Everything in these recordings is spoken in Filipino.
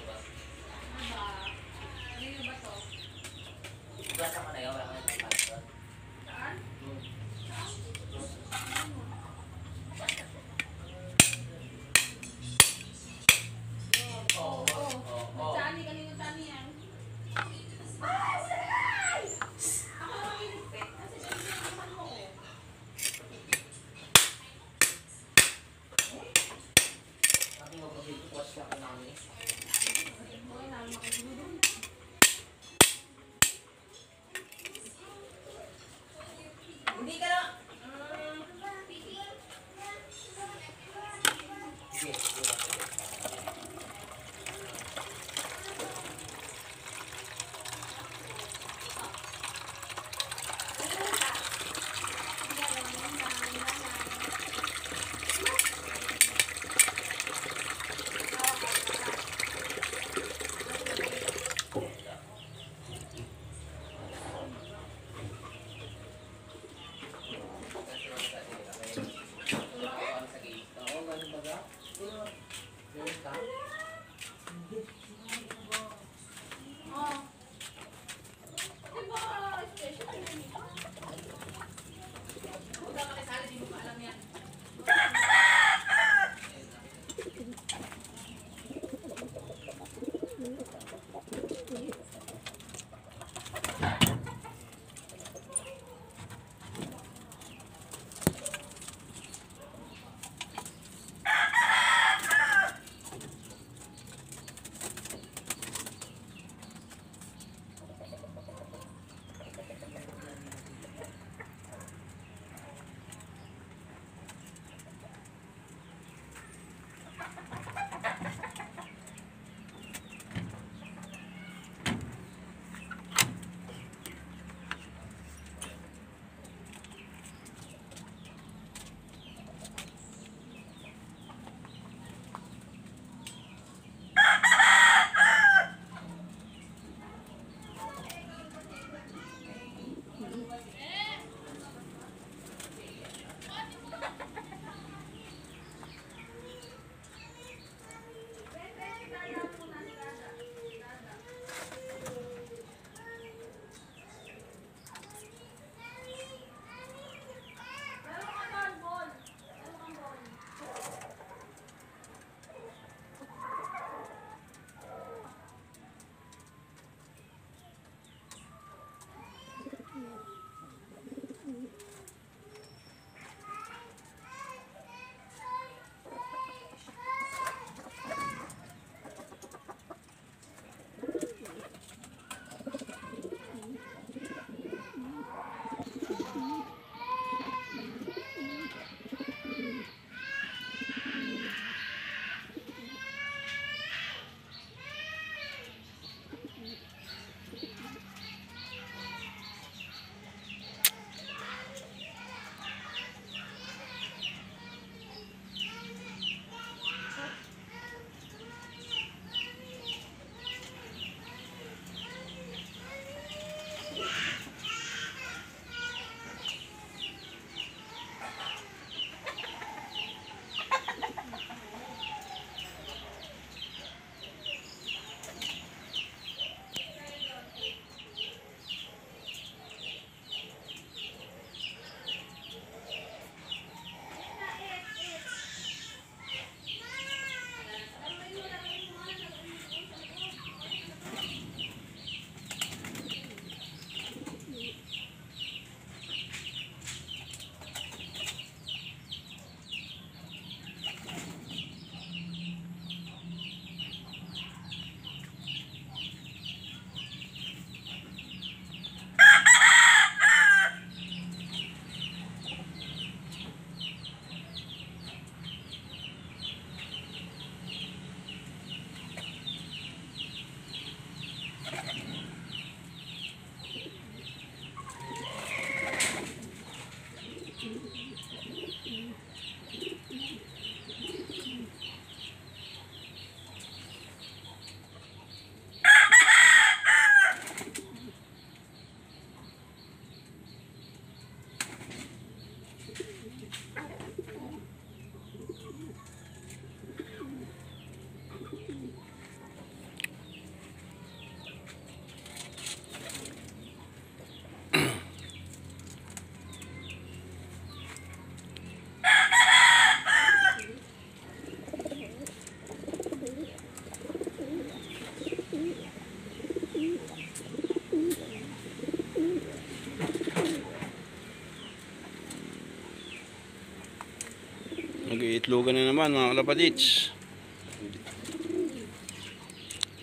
ba? Aba, kanino ba to? Basta ka na yun, wala ka na passport. Saan? Tani, kanino tani yan? Ako ang inipit. Kasi naman mo ko. Ating mag-watch ka ka namin. Okay, namin makikita. May itlogan na naman mga kalapatids.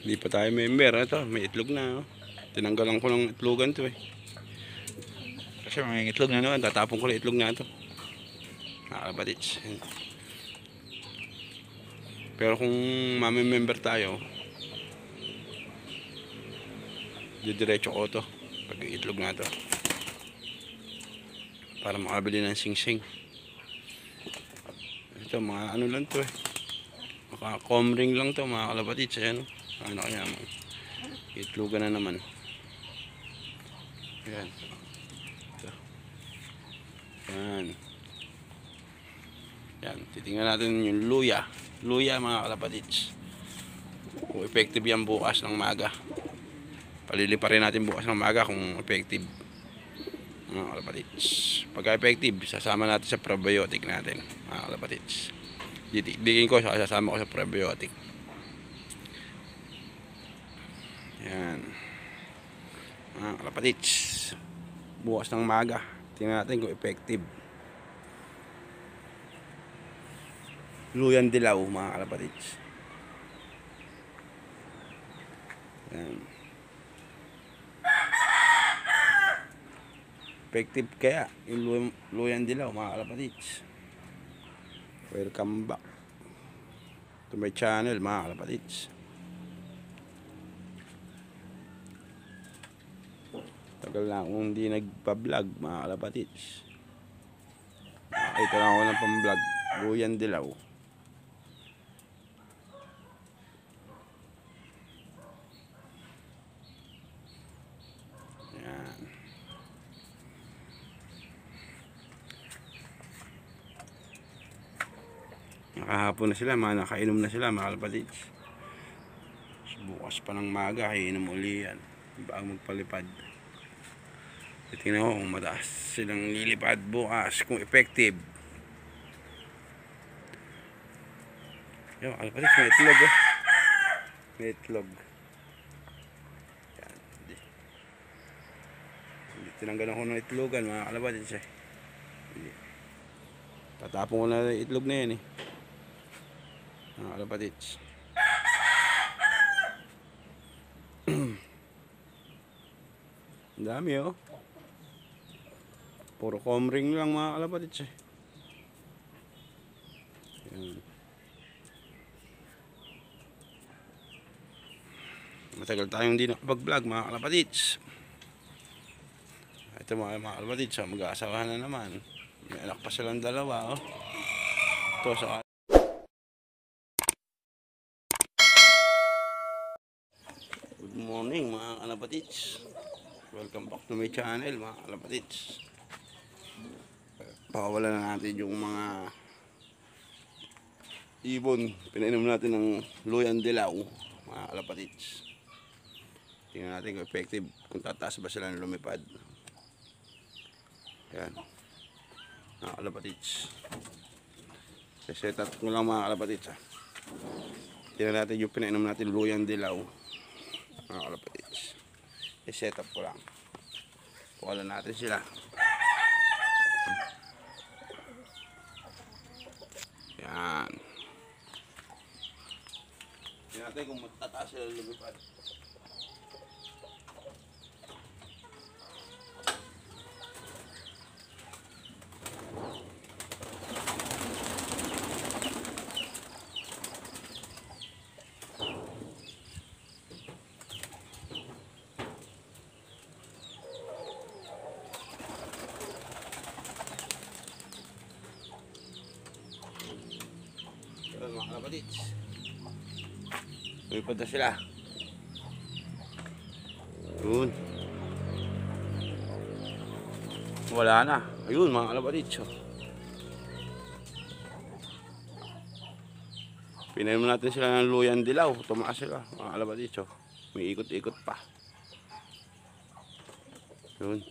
Hindi pa tayo member. Ito, may itlog na. Oh. Tinanggalan ko ng itlogan to eh. Kasi may itlog na naman. Tatapon ko lang itlog na ito. Mga kalapatids. Pero kung mamemember tayo, didiretso ko to pag itlog na to. Para makabili ng sing-sing. Ito mga ano lang to eh. Maka comring lang to mga kalapatids. Ayan. Ano kaya mo. Itlogan na naman. Ayan. Ito. Ayan. Yan. Titingnan natin yung luya. Luya mga kalapatids. Kung effective yan bukas ng maga. Palili pa rin natin bukas ng maga kung effective. Mga kalapatids. Pagka effective, sasama natin sa probiotic natin. Mga kalapatids. Ditikdikin ko, sasama ko sa probiotic. Yan. Mga kalapatids. Bukas ng maga. Tingnan natin kung effective. Luyan dilaw mga kalapatids. Yan. Effective kaya yung luyan dilaw mga kalapatids. Welcome back to my channel mga kalapatids. Tagal na akong hindi nagpa-vlog mga kalapatids. Nakita lang ako ng pang-vlog. Luyan dilaw. Yan. Nakahapon na sila, nakainom na sila mga kalapatids. Bukas pa ng maga, iinom uli yan bago magpalipad. Tingnan ko kung mataas silang lilipad bukas, kung effective. Yan mga kalapatids, may itlog eh. May itlog. Yan. Tinanggalan ko ng itlogan mga kalapatids eh. Tatapon ko na yung itlog na yan eh. Mga kalapatids. Ang dami oh. Puro comring lang mga kalapatids eh. Yan. Matagal tayong hindi nakapag-vlog mga kalapatids. Ito mga kalapatids, mag-aasawahan na naman. May anak pa silang dalawa oh. Ito sa good morning mga kalapatids. Welcome back to my channel mga kalapatids. Pakawalan na natin yung mga ibon. Pinainom natin ng luyan dilaw mga kalapatids. Tingnan natin kung effective, kung tataas ba sila ng lumipad. Yan mga kalapatids. Set up ko lang mga kalapatids ha. Tingnan natin yung pinainom natin luyan dilaw mga kalapatids. I-set up ko lang. Pakawalan natin sila. Yan. Tingnan natin kung matataas sila lumipad. Yan mga kalapatids. Lumipad na sila. Yun. Wala na. Ayun mga kalapatids. Pinainom natin sila ng luyan dilaw. Tumaas sila mga kalapatids. May ikot-ikot pa. Yun.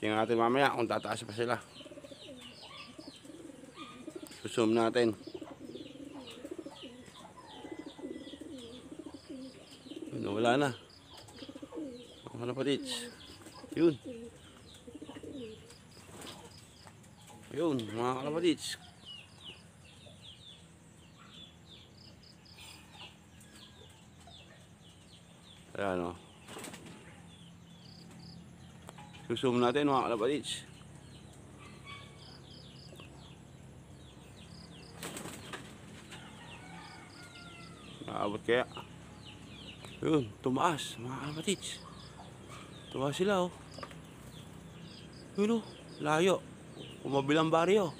Tingnan natin mamaya kung tataas pa sila. Zoom natin. Yun, wala na. Mga kalapatids. Yun. Yun, mga kalapatids. Ayan o. Susum natin mga kalapatids. Naabot kaya. Yun, tumaas mga kalapatids. Tumaas sila oh. Yun oh, layo. Kumabilang baryo.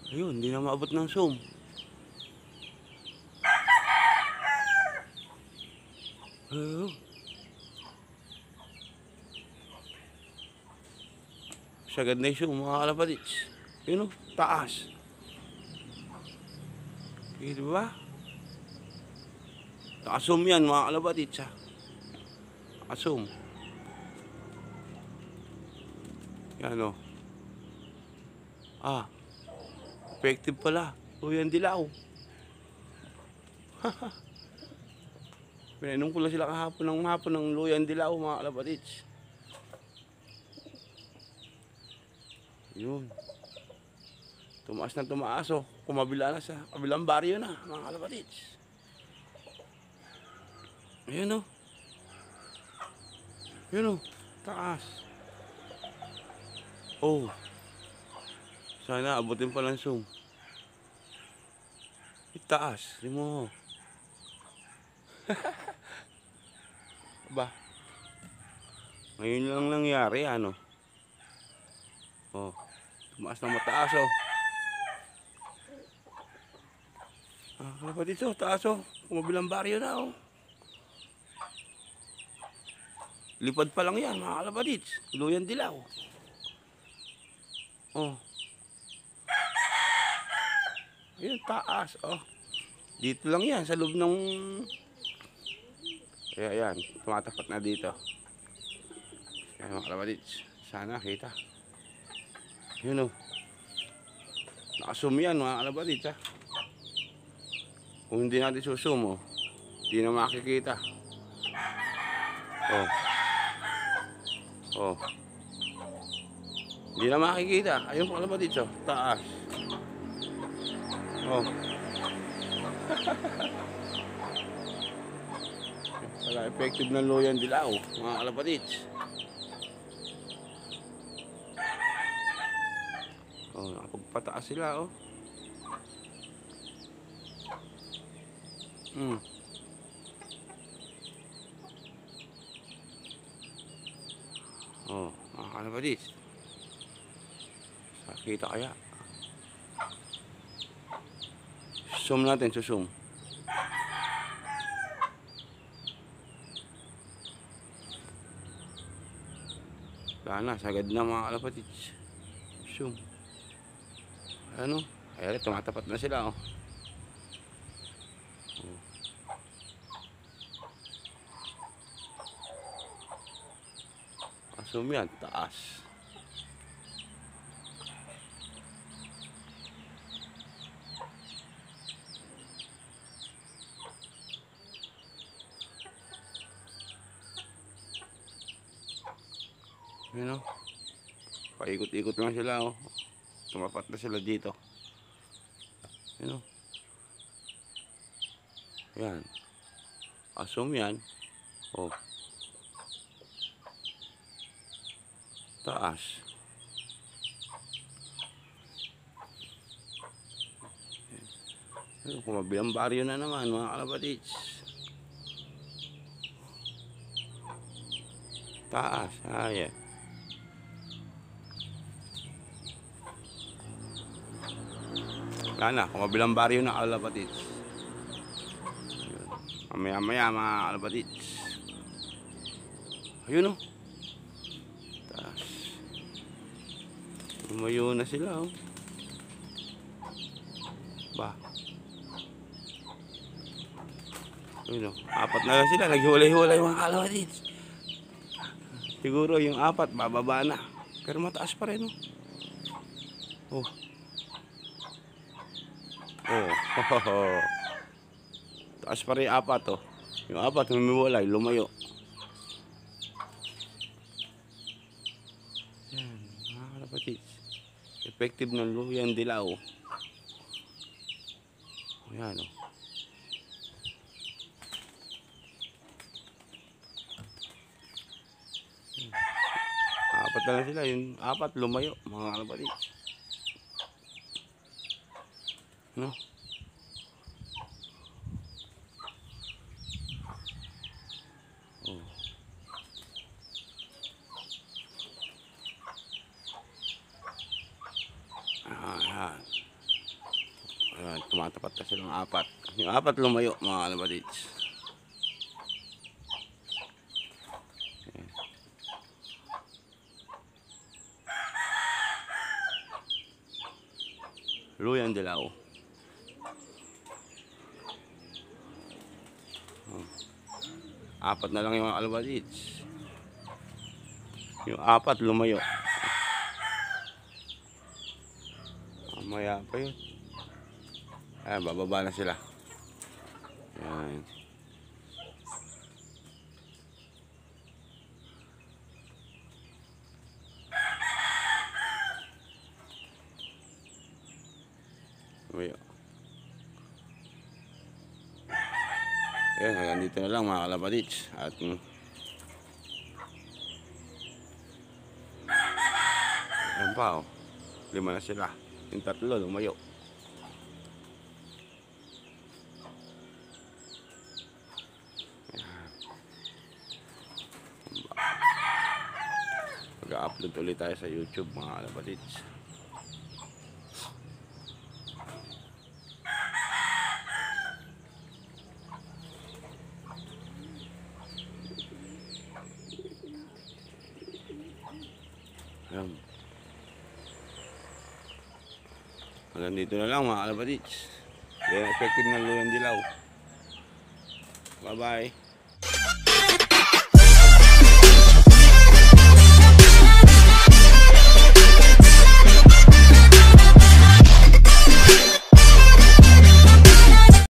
Ayun, hindi na maabot ng zoom. Ayun. Sagad na yung zoom mga kalapatids. Yun oh, taas. Di ba? Naka-zoom yan mga kalapatids ha. Naka-zoom. Yan o. Effective pala. Luyang dilaw. Pinainom ko lang sila kahapon ng luyang dilaw mga kalapatids. Yun. Tumaas na tumaas o. Kumabila na sa kabilang baryo na mga kalapatids. Ayun o. Yun o. Taas. Oh. Sana abutin pa ng zoom. Itaas. Di mo. Ba. Ngayon lang nangyari ano. Oh. Tumaas na mataas oh. Kalapatids oh. Taas oh. Kumabilang baryo na oh. Lipad pa lang yan mga kalapatids. Luyang dilaw. Oh. Ayun, taas. Oh. Dito lang yan, sa loob ng... Kaya yan, tumatapat na dito. Yan mga kalapatids. Sana kita. Yun oh. Nakasum yan mga kalapatids ha. Kung hindi natin susum oh, hindi na makikita. Oh. Oh. Hindi na makikita. Ayun mga kalapatids oh, taas. Oh. Wala effective ng luyang dilaw mga kalapatids. Oh, nakapagpataas sila oh. Oh, mga kalapatids. Sakita kaya. Zoom natin, susum. Wala na, sagad na mga kalapatids. Zoom. Ano? Ayan, tumatapat na sila oh. Zoom yan, taas. Yun o. Paikot-ikot lang sila o. Tumapat na sila dito. Yun o. Yan. Assume yan. O. Taas. Kumabilang baryo na naman mga kalapatids. Taas. Ayan. Wala na, kumabilang baryo na kalapatids. Mamaya-maya mga kalapatids. Ayun o. Taas. Lumayo na sila o. Ba. Ayun o. Apat na lang sila. Naghiwalay-hiwalay mga kalapatids. Siguro yung apat bababa na. Pero mataas pa rin o. Oh. Oh. Taas pa rin apat oh. Yung apat humiwalay, lumayo. Yan, mga kalapatids. Effective ng luyang dilaw. Yan oh. na lang sila. Yung apat lumayo, mga kalapatids. No? Oh. Ayan. Ayan, tumatapat na silang apat. Yung apat lumayo, mga kalapatids. Ayan. Luyang dilaw. Oh. Apat na lang yung mga kalapatids. Yung apat lumayo. Mamaya pa yun. Ayan, bababa na sila. Ayan. Lumayo. Ayan, hanggang dito na lang mga kalapatids. At ayan pa, oh. 5 na sila. Yung 3 lumayo. Mag-upload ulit tayo sa YouTube mga kalapatids. Ayan. Hanggang dito na lang mga kalapatids. Yan, effective ng luyang dilaw. Bye bye.